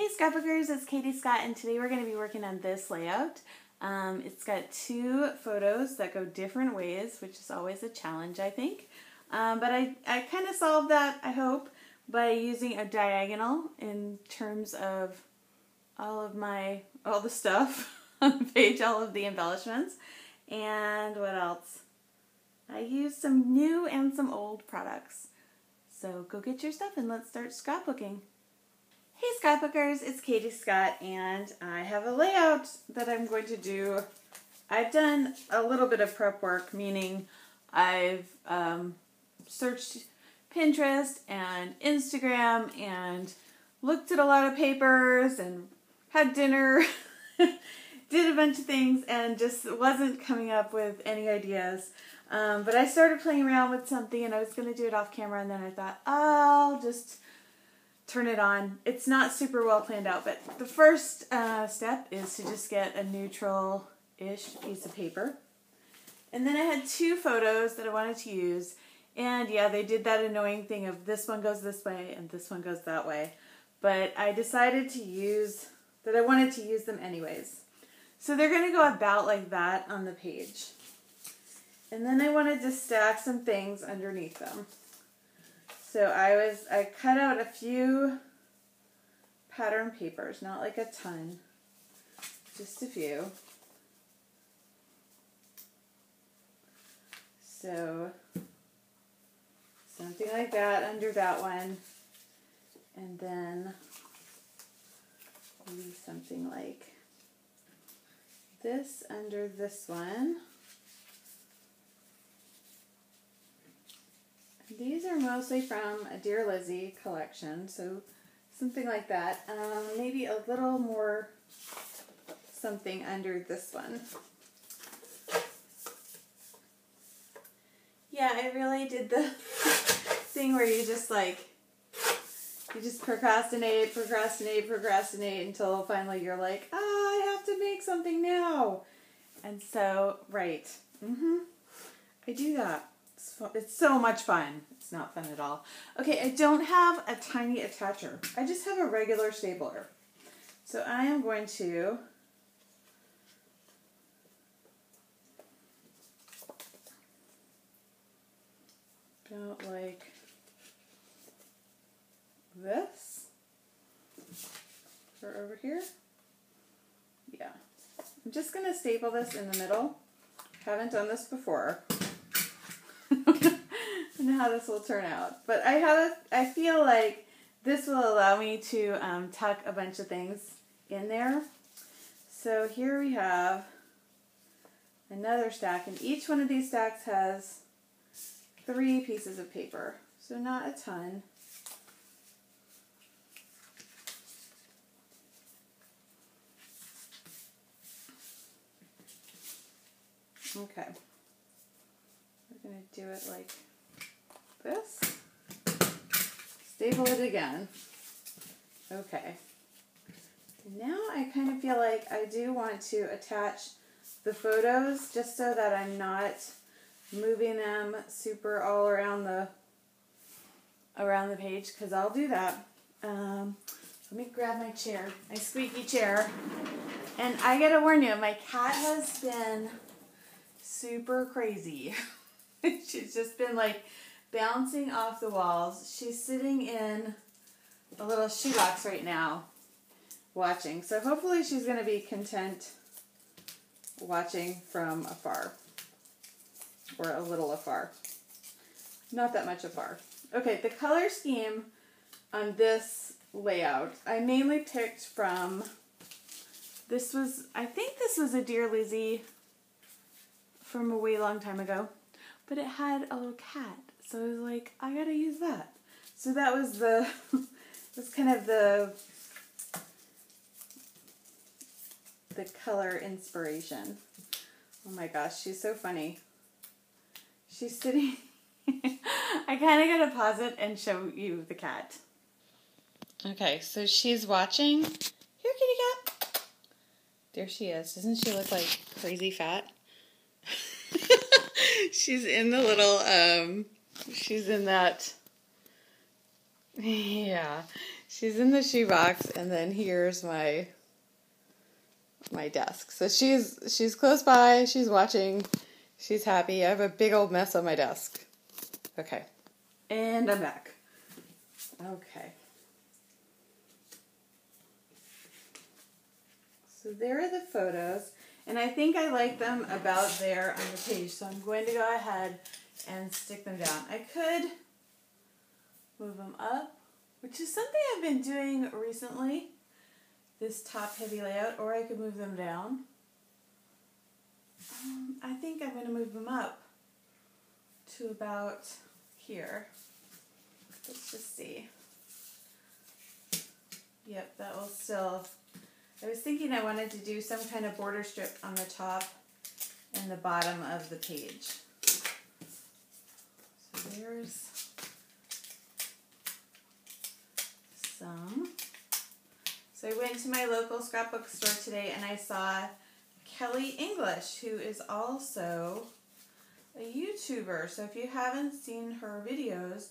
Scrapbookers, it's Katie Scott, and today we're going to be working on this layout. It's got two photos that go different ways, which is always a challenge, I think. But I kind of solved that, I hope, by using a diagonal in terms of all the stuff on the page, all of the embellishments. And what else? I used some new and some old products. So go get your stuff and let's start scrapbooking. Hey Scrapbookers, it's Katie Scott, and I have a layout that I'm going to do. I've done a little bit of prep work, meaning I've searched Pinterest and Instagram and looked at a lot of papers and had dinner, did a bunch of things, and just wasn't coming up with any ideas. But I started playing around with something, and I was going to do it off camera, and then I thought, I'll just turn it on. It's not super well planned out, but the first step is to just get a neutral-ish piece of paper. And then I had two photos that I wanted to use, and yeah, they did that annoying thing of this one goes this way and this one goes that way. But I decided that I wanted to use them anyways. So they're going to go about like that on the page. And then I wanted to stack some things underneath them. So I cut out a few pattern papers, not like a ton, just a few. So something like that under that one, and then maybe something like this under this one. These are mostly from a Dear Lizzie collection, so something like that. Maybe a little more something under this one. Yeah, I really did the thing where you just procrastinate until finally you're like, I have to make something now. And so, right. I do that. It's so much fun. It's not fun at all. Okay, I don't have a tiny attacher. I just have a regular stapler. So I am going to go like this or over here. Yeah. I'm just going to staple this in the middle. Haven't done this before. I don't know how this will turn out, but I feel like this will allow me to tuck a bunch of things in there. So here we have another stack, and each one of these stacks has 3 pieces of paper, so not a ton. Okay. We're going to do it like this. Staple it again. Okay. Now I kind of feel like I do want to attach the photos just so that I'm not moving them super all around the page, because I'll do that. Let me grab my chair, my squeaky chair. And I gotta warn you, my cat has been super crazy. She's just been like bouncing off the walls. She's sitting in a little shoebox right now watching. So hopefully she's going to be content watching from afar. Or a little afar. Not that much afar. Okay, the color scheme on this layout, I mainly picked from, I think this was a Dear Lizzie from a way long time ago. But it had a little cat, so I was like, I gotta use that. So that was kind of the color inspiration. Oh my gosh, she's so funny. She's sitting, I kind of gotta pause it and show you the cat. Okay, so she's watching. Here, kitty cat. There she is. Doesn't she look like crazy fat? She's in the little, she's in that, yeah, She's in the shoebox, and then here's my desk. So she's close by, she's watching, she's happy. I have a big old mess on my desk. Okay. And I'm back. Okay. So there are the photos, and I think I like them about there on the page, so I'm going to go ahead and stick them down. I could move them up, which is something I've been doing recently, this top-heavy layout, or I could move them down. I think I'm going to move them up to about here. Let's just see. Yep, that will still... I was thinking I wanted to do some kind of border strip on the top and the bottom of the page. So there's some. So I went to my local scrapbook store today and I saw Kelly English, who is also a YouTuber. So if you haven't seen her videos,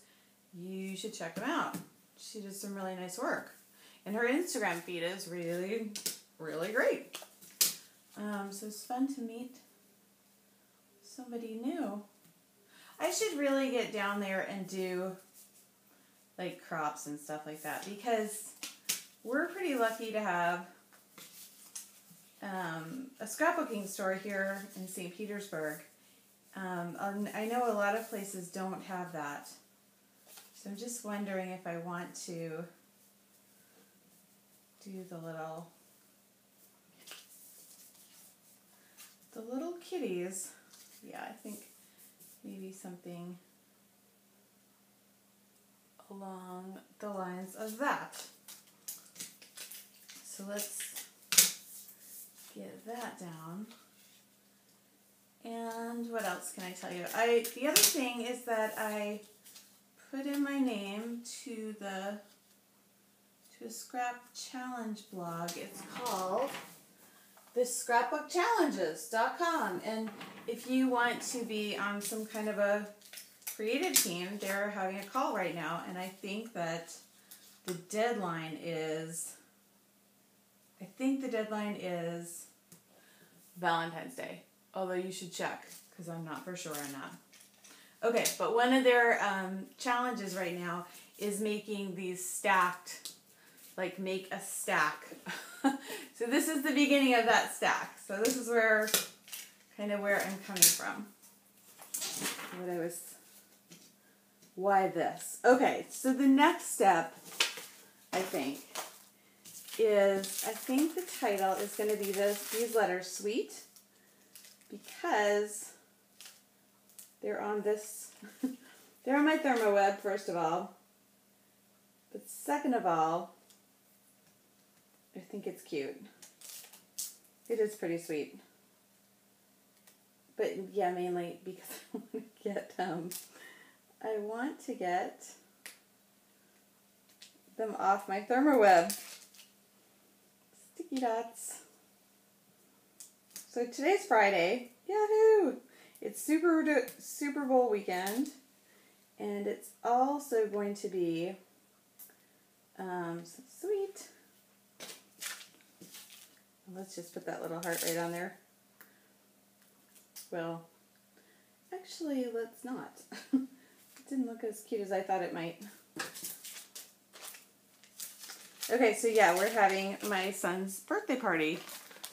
you should check them out. She does some really nice work. And her Instagram feed is really, really great. So it's fun to meet somebody new. I should really get down there and do like crops and stuff like that, because we're pretty lucky to have a scrapbooking store here in St. Petersburg. I know a lot of places don't have that. So I'm just wondering if I want to do the little kitties. Yeah, I think maybe something along the lines of that. So let's get that down. And what else can I tell you? The other thing is that I put in my name to a scrap challenge blog. It's called thescrapbookchallenges.com, and if you want to be on some kind of a creative team, they're having a call right now, and I think that the deadline is Valentine's Day, although you should check because I'm not for sure on that. Okay, but one of their challenges right now is making these stacked, like make a stack. So this is the beginning of that stack. So this is where I'm coming from. Why this? Okay, so the next step, I think the title is going to be these letters, sweet, because they're on this, they're on my thermo web, first of all, but second of all, I think it's cute. It is pretty sweet. But yeah, mainly because I want to get them off my thermo web. Sticky dots. So today's Friday. Yahoo! It's Super Bowl weekend, and it's also going to be some sweet. Let's just put that little heart right on there. Well, actually, let's not. It didn't look as cute as I thought it might. Okay, so yeah, we're having my son's birthday party.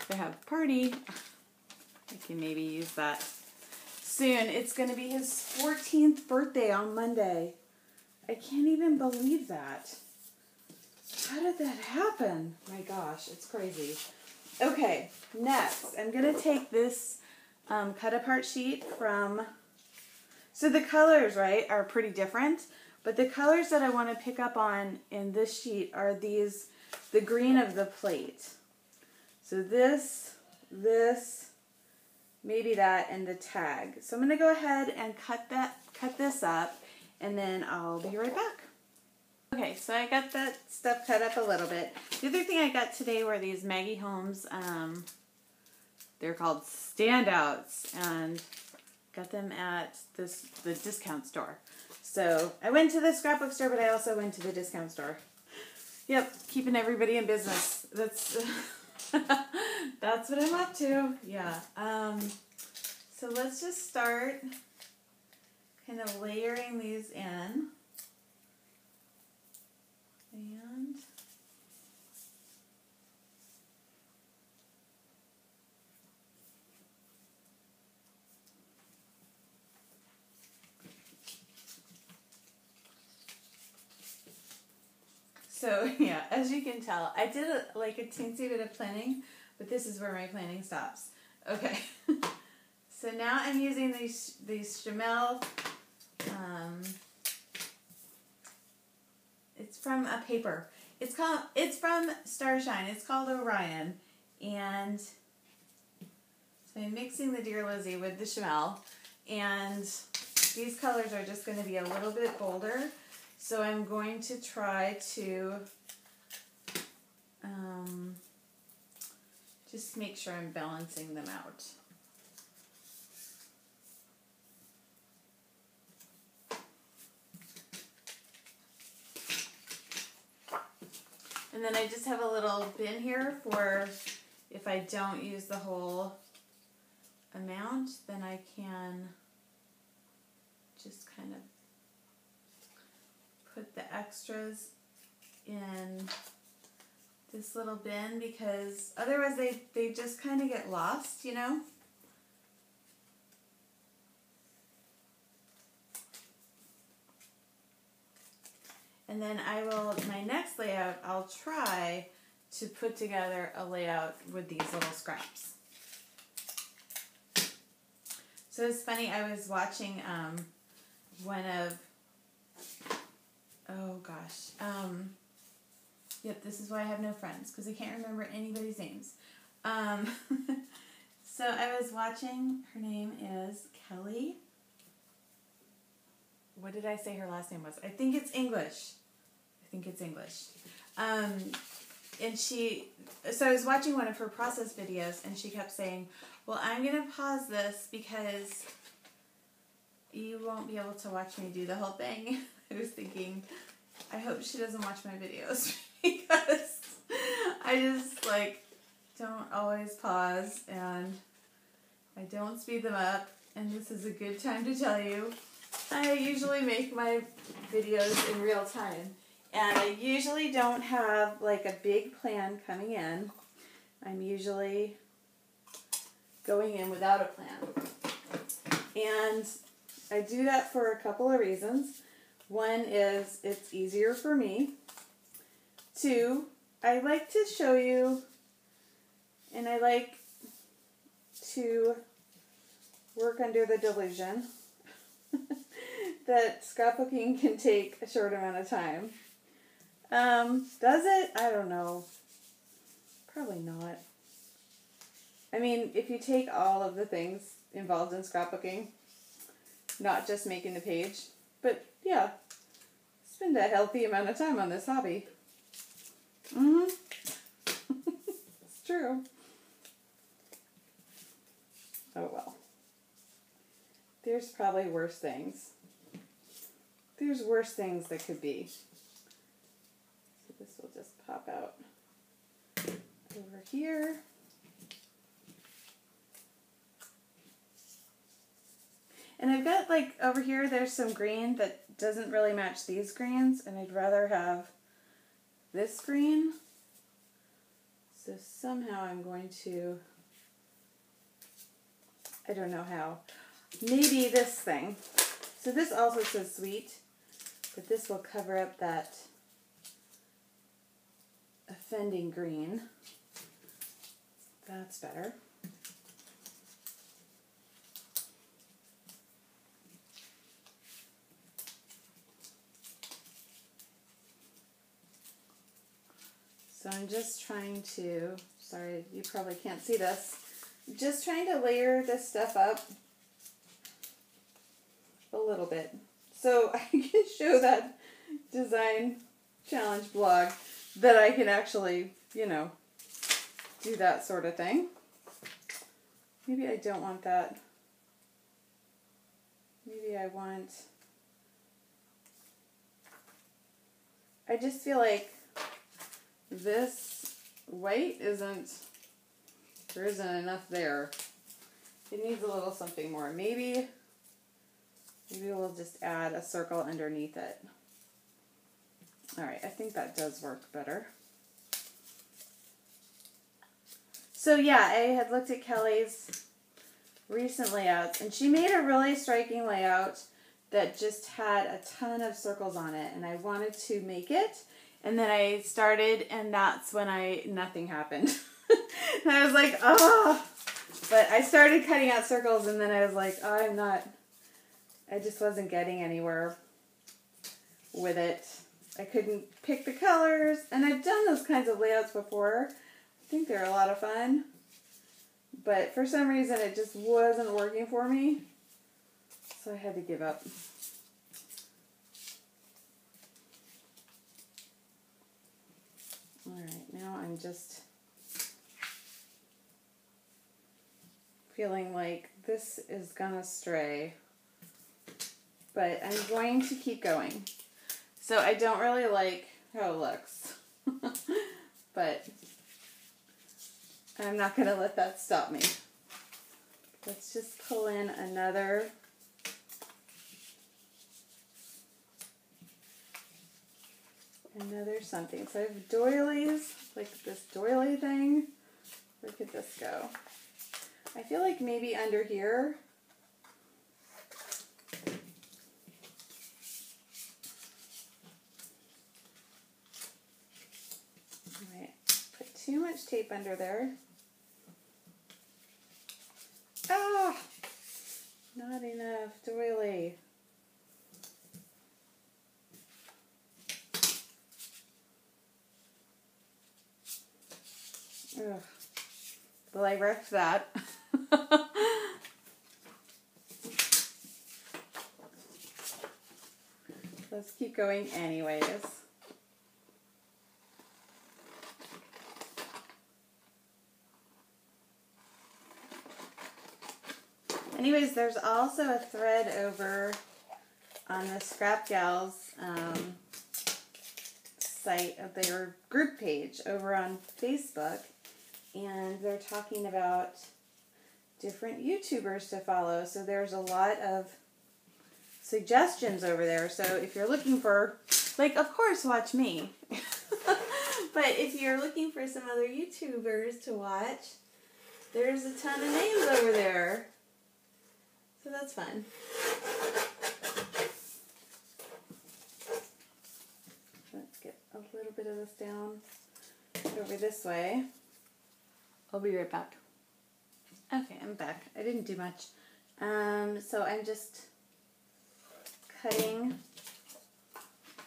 They have a party. I can maybe use that soon. It's going to be his 14th birthday on Monday. I can't even believe that. How did that happen? My gosh, it's crazy. Okay, next, I'm going to take this cut-apart sheet from... So the colors, right, are pretty different, but the colors that I want to pick up on in this sheet are the green of the plate. So this, maybe that, and the tag. So I'm going to go ahead and cut this up, and then I'll be right back. Okay, so I got that stuff cut up a little bit. The other thing I got today were these Maggie Holmes, they're called Standouts, and got them at the discount store. So I went to the scrapbook store, but I also went to the discount store. Yep, keeping everybody in business. That's that's what I'm up to. Yeah. So let's just start kind of layering these in. And so, yeah, as you can tell, I did a teensy bit of planning, but this is where my planning stops. Okay. So now I'm using these Chamel, it's from a paper. It's from Starshine. It's called Orion. And so I'm mixing the Dear Lizzie with the Chamel. And these colors are just going to be a little bit bolder. So I'm going to try to just make sure I'm balancing them out. And then I just have a little bin here for if I don't use the whole amount, then I can just kind of put the extras in this little bin, because otherwise they just kind of get lost, you know? And then my next layout, I'll try to put together a layout with these little scraps. So it's funny, I was watching one of, oh gosh, yep, this is why I have no friends, because I can't remember anybody's names. So I was watching, her name is Kelly. What did I say her last name was? I think it's English. And so I was watching one of her process videos, and she kept saying, well, I'm going to pause this because you won't be able to watch me do the whole thing. I was thinking, I hope she doesn't watch my videos because I just don't always pause, and I don't speed them up, and this is a good time to tell you I usually make my videos in real time, and I usually don't have a big plan coming in. I'm usually going in without a plan, and I do that for a couple of reasons. One is it's easier for me. Two, I like to show you, and I like to work under the delusion that scrapbooking can take a short amount of time. Does it? I don't know. Probably not. I mean, if you take all of the things involved in scrapbooking, not just making the page, but yeah, spend a healthy amount of time on this hobby. It's true. Oh well. There's probably worse things. There's worse things that could be. So this will just pop out over here. And I've got over here, there's some green that doesn't really match these greens, and I'd rather have this green. So somehow I'm going to, I don't know how, maybe this thing. So this also says sweet, but this will cover up that offending green. That's better. So I'm just trying to, sorry, you probably can't see this, just trying to layer this stuff up a little bit. So I can show that design challenge blog that I can actually, do that sort of thing. Maybe I don't want that. Maybe I just feel like this white there isn't enough there. It needs a little something more. Maybe we'll just add a circle underneath it. All right, I think that does work better. So yeah, I had looked at Kelly's recent layouts, and she made a really striking layout that just had a ton of circles on it, and I wanted to make it, and then I started, and that's when nothing happened. And I was like, oh, but I started cutting out circles, and then I was like, oh, I just wasn't getting anywhere with it. I couldn't pick the colors, and I've done those kinds of layouts before. I think they're a lot of fun, but for some reason it just wasn't working for me, so I had to give up. Alright, now I'm just feeling like this is gonna stray, but I'm going to keep going. So I don't really like how it looks, but I'm not going to let that stop me. Let's just pull in another something. So I have doilies, like this doily thing. Where could this go? I feel like maybe under here. All right, put too much tape under there. Ah, not enough doily. Ugh. Well, I wrecked that. Let's keep going anyways. Anyways, there's also a thread over on the Scrap Gals site of their group page over on Facebook, and they're talking about different YouTubers to follow. So there's a lot of suggestions over there. So if you're looking for, like, of course, watch me. But if you're looking for some other YouTubers to watch, there's a ton of names over there. So that's fun. Let's get a little bit of this down over this way. I'll be right back. Okay, I'm back. I didn't do much. So I'm just cutting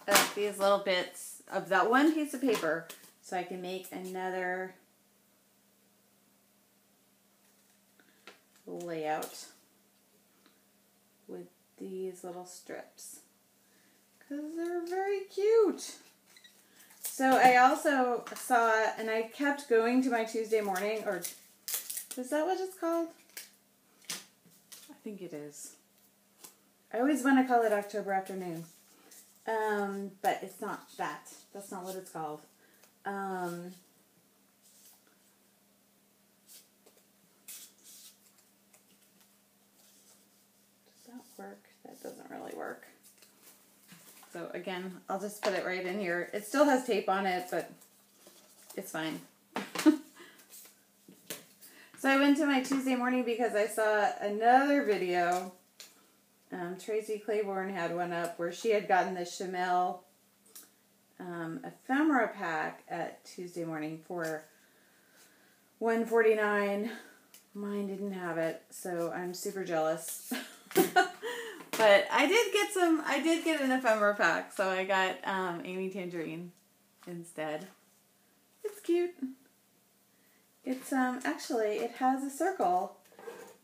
up these little bits of that one piece of paper so I can make another layout with these little strips because they're very cute. So I also saw, and I kept going to my Tuesday morning, or is that what it's called? I think it is. I always want to call it October afternoon, but it's not that. That's not what it's called. Does that work? That doesn't really work. So again, I'll just put it right in here. It still has tape on it, but it's fine. So I went to my Tuesday morning because I saw another video. Tracy Claiborne had one up where she had gotten the Chamel ephemera pack at Tuesday morning for $149. Mine didn't have it, so I'm super jealous. But I did get an ephemera pack, so I got Amy Tangerine instead. It's cute. It's actually it has a circle.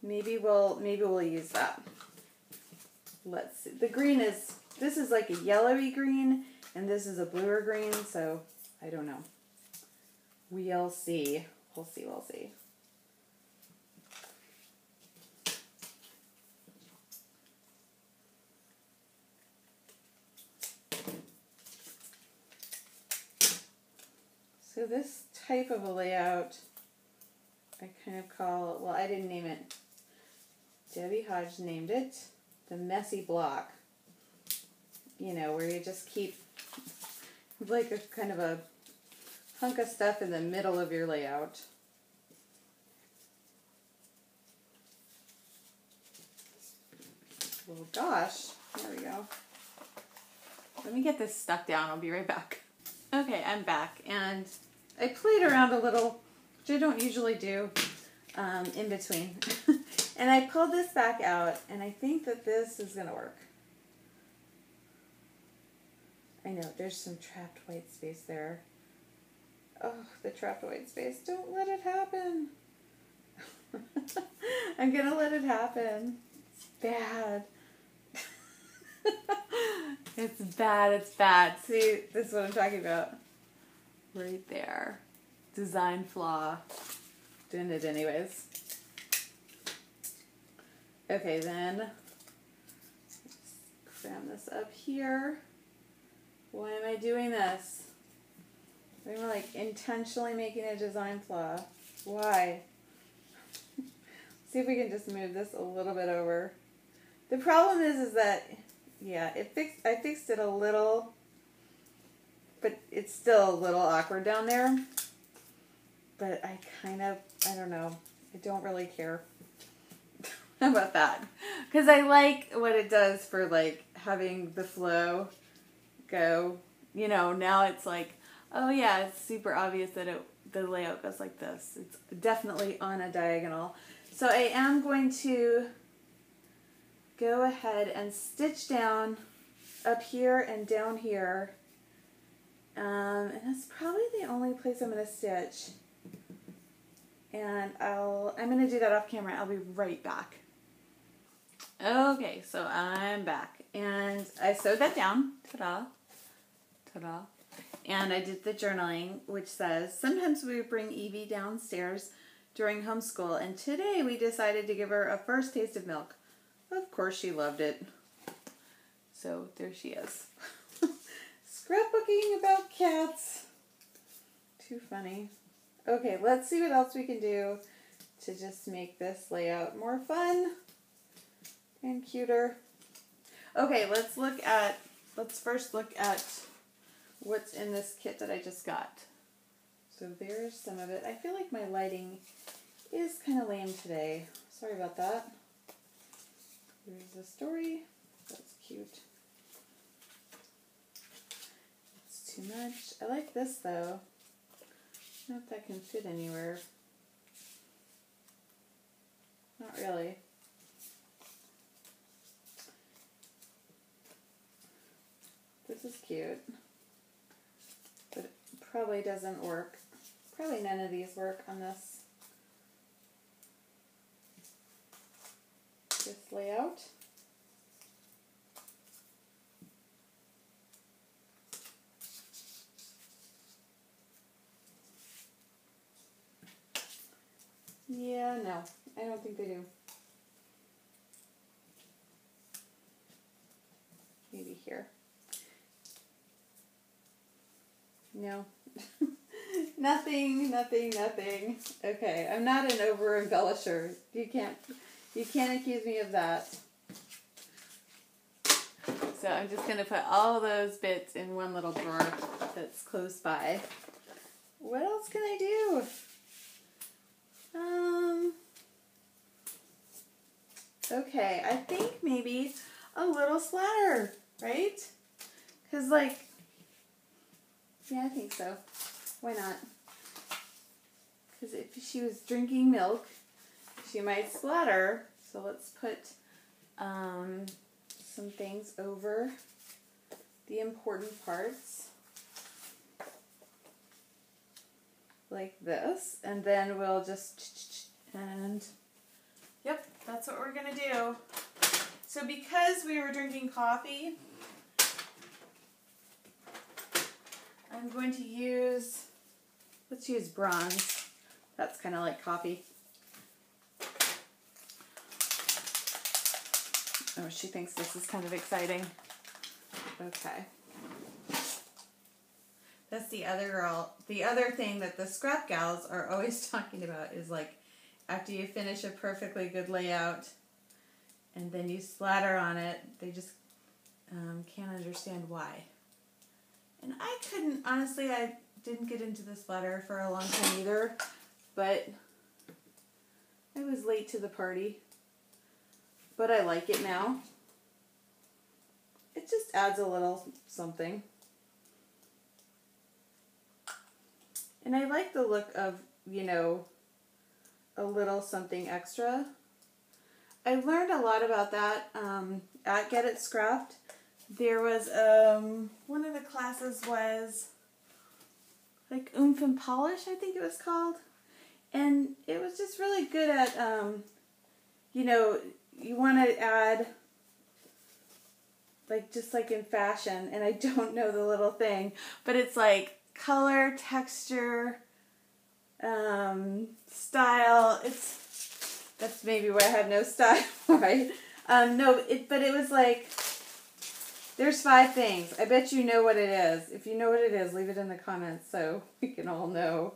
Maybe we'll use that. Let's see. The green this is like a yellowy green, and this is a bluer green, so I don't know. We'll see. We'll see. So this type of a layout I kind of call, well, I didn't name it. Debbie Hodge named it the messy block. You know, where you just keep like a kind of a hunk of stuff in the middle of your layout. Well, gosh, there we go. Let me get this stuck down. I'll be right back. Okay, I'm back, and I played around a little, which I don't usually do, in between. And I pulled this back out, and I think that this is going to work. I know, there's some trapped white space there. Oh, the trapped white space. Don't let it happen. I'm going to let it happen. It's bad. It's bad, it's bad. See, this is what I'm talking about. Right there. Design flaw. Doing it anyways. Okay, then let's cram this up here. Why am I doing this? I'm like intentionally making a design flaw. Why? See if we can just move this a little bit over. The problem is that, yeah, I fixed it a little, but it's still a little awkward down there. But I don't know. I don't really care. How about that? Because I like what it does for like having the flow go. You know, now it's like, oh yeah, it's super obvious that the layout goes like this. It's definitely on a diagonal. So I am going to go ahead and stitch down up here and down here. And that's probably the only place I'm going to stitch. And I'm going to do that off camera. I'll be right back. Okay, so I'm back. And I sewed that down. Ta-da. Ta-da. And I did the journaling, which says, sometimes we bring Evie downstairs during homeschool, and today we decided to give her a first taste of milk. Of course she loved it. So there she is. Scrapbooking about cats. Too funny. Okay, let's see what else we can do to just make this layout more fun and cuter. Okay, let's first look at what's in this kit that I just got. So there's some of it. I feel like my lighting is kind of lame today. Sorry about that. Here's the story. That's cute. It's too much. I like this though. I don't know if that can fit anywhere. Not really. This is cute. But it probably doesn't work. Probably none of these work on this layout. Yeah, no, I don't think they do. Maybe here. No. Nothing. Okay, I'm not an over-embellisher. You can't accuse me of that. So I'm just going to put all those bits in one little drawer that's close by. What else can I do? Okay, I think maybe a little splatter, right? Because yeah, I think so. Why not? Because if she was drinking milk, she might splatter. So let's put some things over the important parts. Like this. And then we'll just, and yep, that's what we're going to do. So because we were drinking coffee, I'm going to use, let's use bronze. That's kind of like coffee. Oh, she thinks this is kind of exciting. Okay. That's the other thing that the scrap gals are always talking about is like after you finish a perfectly good layout and then you splatter on it, they just can't understand why. And I couldn't, honestly, I didn't get into the splatter for a long time either, but I was late to the party. But I like it now. It just adds a little something. And I like the look of, you know, a little something extra. I learned a lot about that at Get It Scrapped. There was, one of the classes was like Oomph and Polish, I think it was called. And it was just really good at, you know, you want to add, like, just like in fashion, and I don't know the little thing, but it's like color, texture, style. That's maybe where I have no style, right? But it was like, there's 5 things. I bet you know what it is. If you know what it is, leave it in the comments so we can all know.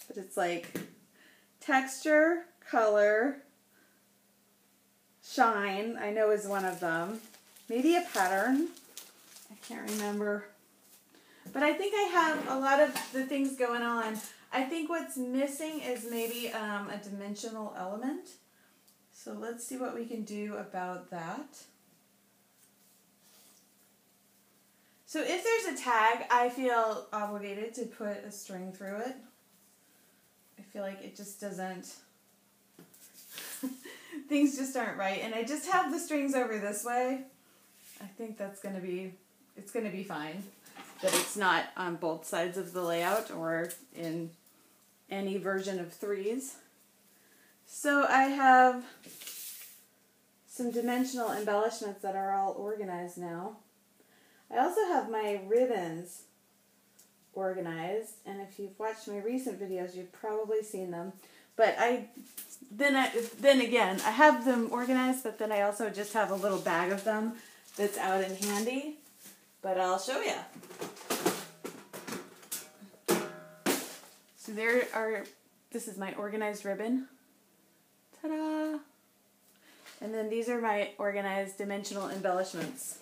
But it's like texture, color, shine, I know is one of them. Maybe a pattern. I can't remember. But I think I have a lot of the things going on. I think what's missing is maybe a dimensional element. So let's see what we can do about that. So if there's a tag, I feel obligated to put a string through it. I feel like it just doesn't, things just aren't right. And I just have the strings over this way. I think that's going to be, it's going to be fine. That it's not on both sides of the layout or in any version of 3s. So I have some dimensional embellishments that are all organized now. I also have my ribbons organized, and if you've watched my recent videos, you've probably seen them. But then again, I have them organized, but then I also just have a little bag of them that's out and handy. But I'll show you. So this is my organized ribbon. Ta-da! And then these are my organized dimensional embellishments.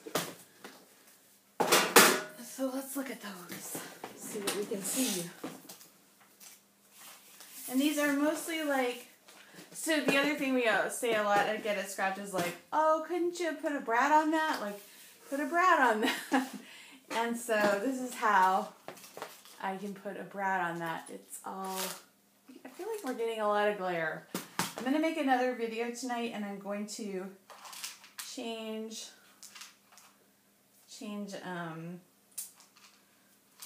So let's look at those, see what we can see. And these are mostly like, so the other thing we say a lot at Get It Scrapped is like, oh, couldn't you put a brad on that? Like, put a brad on that. And so this is how I can put a brad on that. It's all, I feel like we're getting a lot of glare. I'm going to make another video tonight, and I'm going to change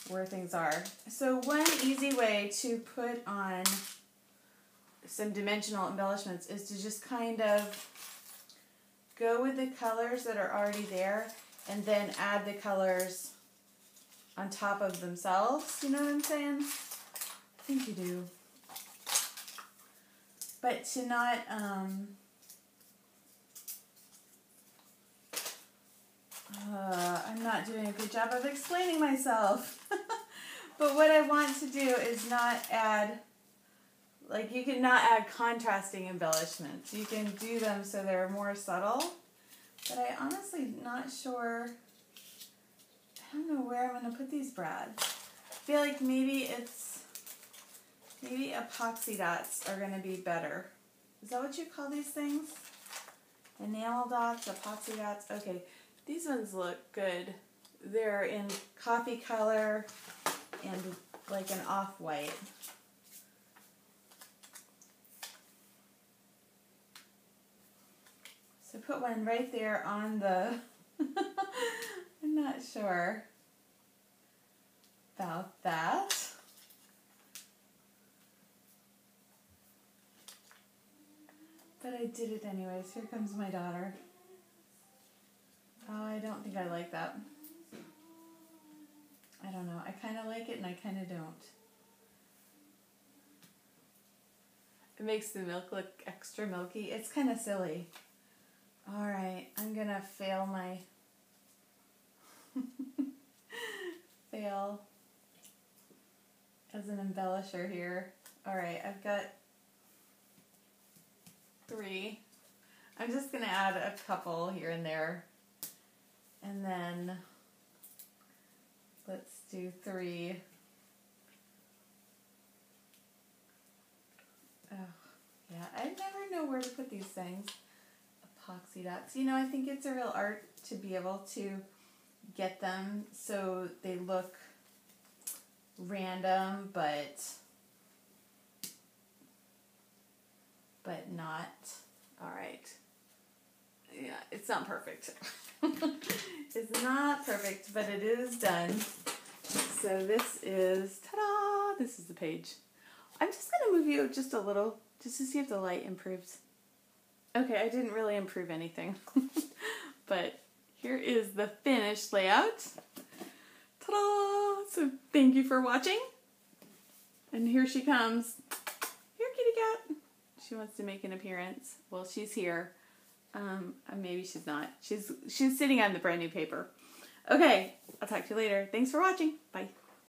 where things are. So one easy way to put on some dimensional embellishments is to just kind of go with the colors that are already there and then add the colors on top of themselves. You know what I'm saying? I think you do. But to not, I'm not doing a good job of explaining myself. But what I want to do is not add, like you can not add contrasting embellishments. You can do them so they're more subtle. But I honestly not sure, I don't know where I'm going to put these brads. I feel like maybe epoxy dots are going to be better. Is that what you call these things? Enamel dots, epoxy dots? Okay. These ones look good. They're in coffee color and like an off-white. So put one right there on the, I'm not sure about that. But I did it anyways. Here comes my daughter. Oh, I don't think I like that. I don't know. I kind of like it and I kind of don't. It makes the milk look extra milky. It's kind of silly. All right, I'm going to fail my... fail as an embellisher here. All right, I've got 3. I'm just going to add a couple here and there. And then let's do 3. Oh, yeah, I never know where to put these things. Epoxy dots. You know, I think it's a real art to be able to get them so they look random, but not. All right. Yeah, it's not perfect. It's not perfect, but it is done. So this is, ta-da! This is the page. I'm just going to move you just a little, just to see if the light improves. Okay, I didn't really improve anything. But here is the finished layout. Ta-da! So thank you for watching. And here she comes. Here, kitty cat. She wants to make an appearance. Well, she's here. Maybe she's not. She's sitting on the brand new paper. Okay, I'll talk to you later. Thanks for watching. Bye.